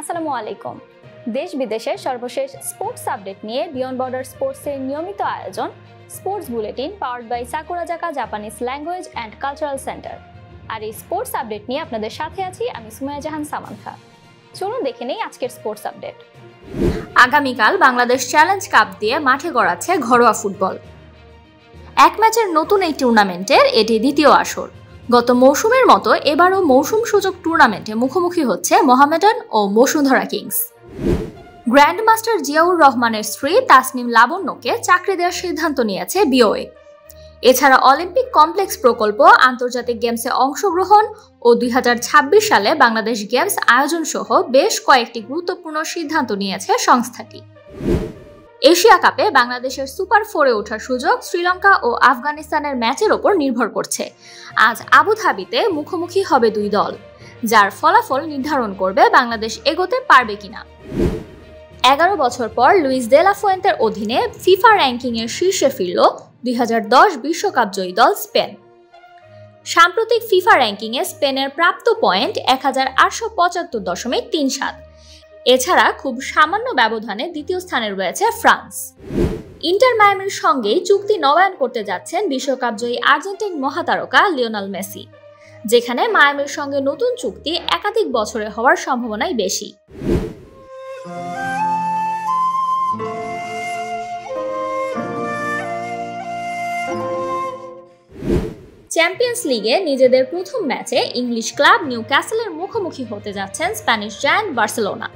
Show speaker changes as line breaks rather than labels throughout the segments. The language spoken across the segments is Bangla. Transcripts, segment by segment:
আসসালামু আলাইকুম। দেশ বিদেশের সর্বশেষ স্পোর্টস আপডেট নিয়ে বিয়ন্ড বর্ডার স্পোর্টসের নিয়মিত আয়োজন sports bulletin powered by Sakurazaka Japanese language and cultural centre. আর এই স্পোর্টস আপডেট নিয়ে আপনাদের সাথে আছি আমি সুমাইয়া জাহান সামান্থা। চলুন দেখে নেই আজকের স্পোর্টস আপডেট। আগামীকাল বাংলাদেশ চ্যালেঞ্জ কাপ দিয়ে মাঠে গড়াচ্ছে ঘরোয়া ফুটবল। এক ম্যাচের নতুন এই টুর্নামেন্টের এটি দ্বিতীয় আসর। গত মৌসুমের মতো এবারও মৌসুম সূচক টুর্নামেন্টে মুখোমুখি হচ্ছে মোহামেডান ও বসুন্ধরা কিংস। গ্র্যান্ডমাস্টার জিয়াউর রহমানের স্ত্রী তাসনিম লাবণ্যকে চাকরি দেওয়ার সিদ্ধান্ত নিয়েছে বিওএ। এছাড়া অলিম্পিক কমপ্লেক্স প্রকল্প, আন্তর্জাতিক গেমসে অংশগ্রহণ ও 2026 সালে বাংলাদেশ গেমস আয়োজন সহ বেশ কয়েকটি গুরুত্বপূর্ণ সিদ্ধান্ত নিয়েছে সংস্থাটি। এশিয়া কাপে বাংলাদেশের সুপার 4-এ ওঠার সুযোগ শ্রীলঙ্কা ও আফগানিস্তানের ম্যাচের ওপর নির্ভর করছে। আজ আবুধাবিতে মুখোমুখি হবে দুই দল, যার ফলাফল নির্ধারণ করবে বাংলাদেশ এগোতে পারবে কিনা। 11 বছর পর লুইস দে লা ফুয়েন্তের অধীনে ফিফা র্যাঙ্কিংয়ের শীর্ষে ফিরল 2010 বিশ্বকাপ জয়ী দল স্পেন। সাম্প্রতিক ফিফা র্যাঙ্কিংয়ে স্পেনের প্রাপ্ত পয়েন্ট 1875.37। এছাড়া খুব সামান্য ব্যবধানে দ্বিতীয় স্থানে রয়েছে ফ্রান্স। ইন্টার মায়ামির সঙ্গেই চুক্তি নবায়ন করতে যাচ্ছেন বিশ্বকাপ জয়ী আর্জেন্টিন মহাতারকা লিওনেল মেসি, যেখানে মায়ামির সঙ্গে নতুন চুক্তি একাধিক বছরে হওয়ার সম্ভাবনাই বেশি। চ্যাম্পিয়ন্স লিগে নিজেদের প্রথম ম্যাচে ইংলিশ ক্লাব নিউক্যাসলের মুখোমুখি হতে যাচ্ছেন স্প্যানিশ জায়ান্ট বার্সেলোনা।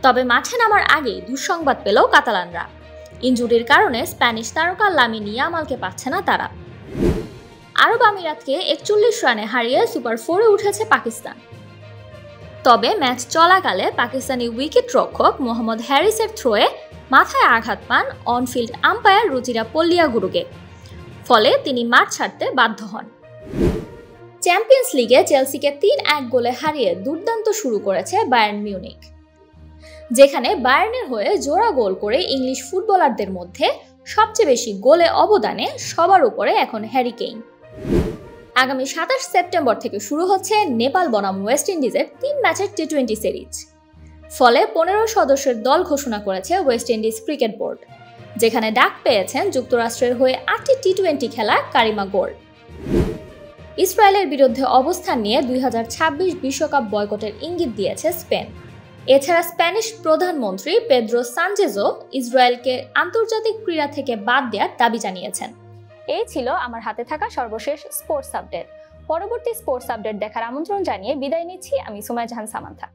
তবে মাঠে নামার আগেই দুঃসংবাদ পেল কাতালানরা। ইনজুরির কারণে স্প্যানিশ তারকা লামিন ইয়ামালকে পাচ্ছে না তারা। আরব আমিরাতকে 41 রানে হারিয়ে সুপার 4-এ উঠেছে পাকিস্তান। তবে ম্যাচ চলাকালে পাকিস্তানি উইকেট রক্ষক মোহাম্মদ হ্যারিসের থ্রোয়ে মাথায় আঘাত পান অনফিল্ড আম্পায়ার রুচিরা পল্লিয়াগুরুকে, ফলে তিনি মাঠ ছাড়তে বাধ্য হন। চ্যাম্পিয়ন্স লিগে চেলসিকে 3-1 গোলে হারিয়ে দুর্দান্ত শুরু করেছে বায়ার্ন মিউনিখ, যেখানে বায়ার্নের হয়ে জোড়া গোল করে ইংলিশ ফুটবলারদের মধ্যে সবচেয়ে বেশি গোলে অবদানে সবার উপরে এখন হ্যারি কেইন। আগামী 27 সেপ্টেম্বর থেকে শুরু হচ্ছে নেপাল বনাম ওয়েস্ট ইন্ডিজের 3 ম্যাচের টি-20 সিরিজ। ফলে 15 সদস্যের দল ঘোষণা করেছে ওয়েস্ট ইন্ডিজ ক্রিকেট বোর্ড, যেখানে ডাক পেয়েছেন যুক্তরাষ্ট্রের হয়ে 8টি টি-20 খেলা কারিমা গোল্ড। ইসরায়েলের বিরুদ্ধে অবস্থান নিয়ে 2026 বিশ্বকাপ বয়কটের ইঙ্গিত দিয়েছে স্পেন। এছাড়া স্প্যানিশ প্রধানমন্ত্রী পেদ্রো সানচেজও ইসরায়েলকে আন্তর্জাতিক ক্রীড়া থেকে বাদ দেওয়ার দাবি জানিয়েছেন। এই ছিল আমার হাতে থাকা সর্বশেষ স্পোর্টস আপডেট। পরবর্তী স্পোর্টস আপডেট দেখার আমন্ত্রণ জানিয়ে বিদায় নিচ্ছি আমি সুমাইয়া জাহান সামান্থা।